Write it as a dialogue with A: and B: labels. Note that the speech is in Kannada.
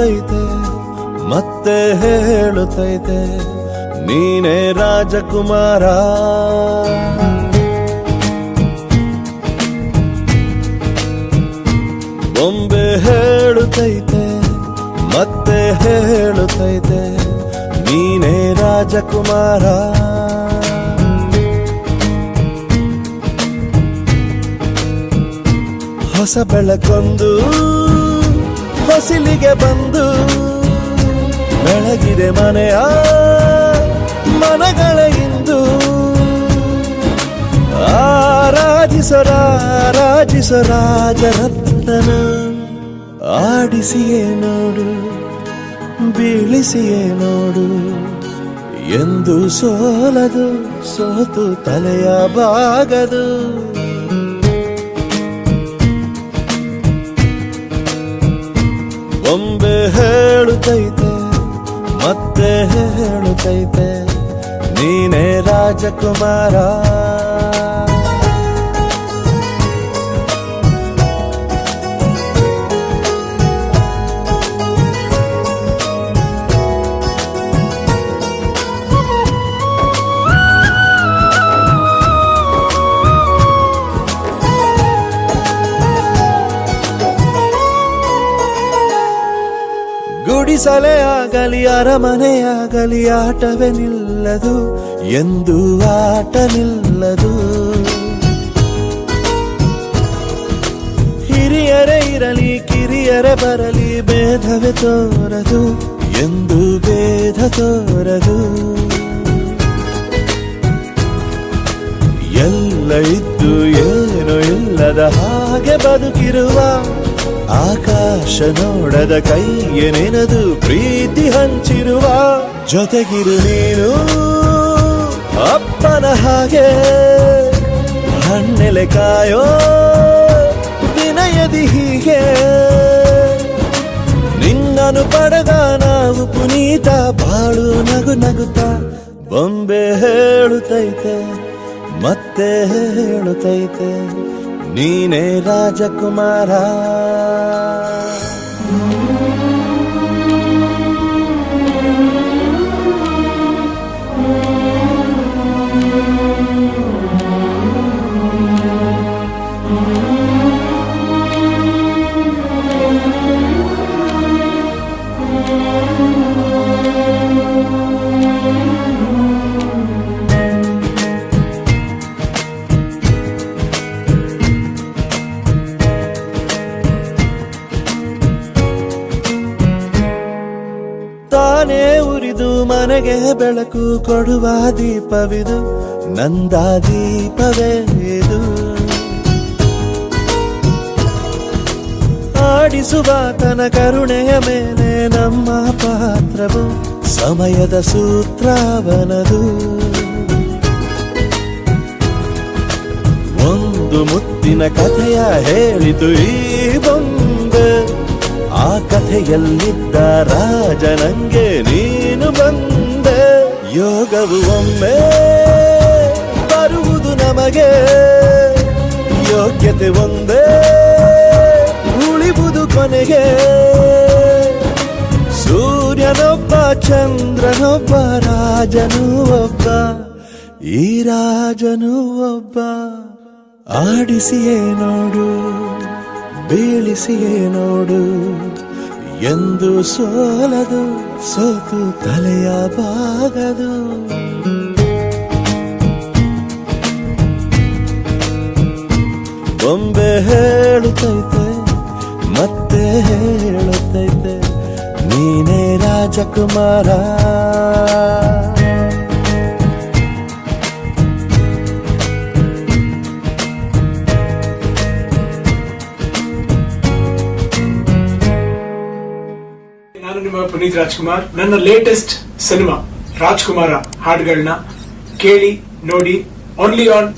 A: ಹೇಳುತ್ತೈತೆ ಮತ್ತೆ ಹೇಳುತ್ತೈತೆ ನೀನೇ ರಾಜಕುಮಾರ. ಬೊಂಬೆ ಹೇಳುತ್ತೈತೆ ಮತ್ತೆ ಹೇಳುತ್ತೈತೆ ನೀನೇ ರಾಜಕುಮಾರ. ಹೊಸ ಬೆಳಕೊಂದು ಹೊಸಿಲಿಗೆ ಬಂದು ಬೆಳಗಿದೆ ಮನೆಯ ಮನಗಳ ಇಂದು. ಆರಾಧಿಸೋ ರಾಜರತ್ನ ಆಡಿಸಿಯೇ ನೋಡು ಬೀಳಿಸಿಯೇ ನೋಡು ಎಂದು ಸೋಲದು ಸೋತು ತಲೆಯ ಬಾಗದು. ಬೊಂಬೆ ಹೇಳುತ್ತೈತೆ ಮತ್ತೆ ಹೇಳುತ್ತೈತೆ ನೀನೇ ರಾಜಕುಮಾರ. ಗುಡಿಸಲೇ ಆಗಲಿ ಅರಮನೆಯಾಗಲಿ ಆಟವೇ ನಿಲ್ಲದು ಎಂದು ಆಟ ನಿಲ್ಲದು. ಹಿರಿಯರೇ ಇರಲಿ ಕಿರಿಯರೇ ಬರಲಿ ಭೇದವೇ ತೋರದು ಎಂದು ಭೇದ ತೋರದು. ಎಲ್ಲ ಇದ್ದು ಏನು ಇಲ್ಲದ ಹಾಗೆ ಬದುಕಿರುವ ಆಕಾಶ ನೋಡದ ಕೈಯೇ ನೆನೆದು ಪ್ರೀತಿ ಹಂಚಿರುವ. ಜೊತೆಗಿರು ನೀನು ಅಪ್ಪನ ಹಾಗೆ ಹಣ್ಣೆಲೆ ಕಾಯೋ ವಿನಯದಿ ಹೀಗೆ. ನಿನ್ನನ್ನು ಪಡೆದ ನಾವು ಪುನೀತ ಬಾಳು ನಗು ನಗುತ್ತಾ. ಬೊಂಬೆ ಹೇಳುತ್ತೈತೆ ಮತ್ತೆ ಹೇಳುತ್ತೈತೆ ನೀನೇ ರಾಜಕುಮಾರ. ತಾನೇ ಉರಿದು ಮನೆಗೆ ಬೆಳಕು ಕೊಡುವ ದೀಪವಿದು ನಂದ ದೀಪವೇ ಇದು. ಆಡಿಸುವ ತನ ಕರುಣೆಯ ಮೇಲೆ ನಮ್ಮ ಪಾತ್ರವು ಸಮಯದ ಸೂತ್ರವನದು. ಒಂದು ಮುತ್ತಿನ ಕಥೆಯ ಹೇಳಿತು ಈ ಬೊಂಬೆ. ಆ ಕಥೆಯಲ್ಲಿದ್ದ ರಾಜ ನಂಗೆ ನೀನು ಬಂದೆ. ಯೋಗವು ಒಮ್ಮೆ ಬರುವುದು ನಮಗೆ ಯೋಗ್ಯತೆ ಒಂದೇ ಉಳಿವುದು ಕೊನೆಗೆ. ಸೂರ್ಯನೊಬ್ಬ ಚಂದ್ರನೊಬ್ಬ ರಾಜನು ಒಬ್ಬ ಈ ರಾಜನು ಒಬ್ಬ. ಆಡಿಸಿಯೇ ನೋಡು ಬೀಳಿಸಿಯೇ ನೋಡು ಎಂದು ಸೋಲದು ಸೋತು ತಲೆಯ ಬಾಗದು. ಬೊಂಬೆ ಹೇಳುತ್ತೈತೆ ಮತ್ತೆ ಹೇಳುತ್ತೈತೆ ನೀನೇ ರಾಜಕುಮಾರ.
B: ನಾನು ನಿಮ್ಮ ಪುನೀತ್ ರಾಜ್ಕುಮಾರ್. ನನ್ನ ಲೇಟೆಸ್ಟ್ ಸಿನಿಮಾ ರಾಜ್ಕುಮಾರ ಹಾಡುಗಳನ್ನ ಕೇಳಿ ನೋಡಿ ಓನ್ಲಿ ಆನ್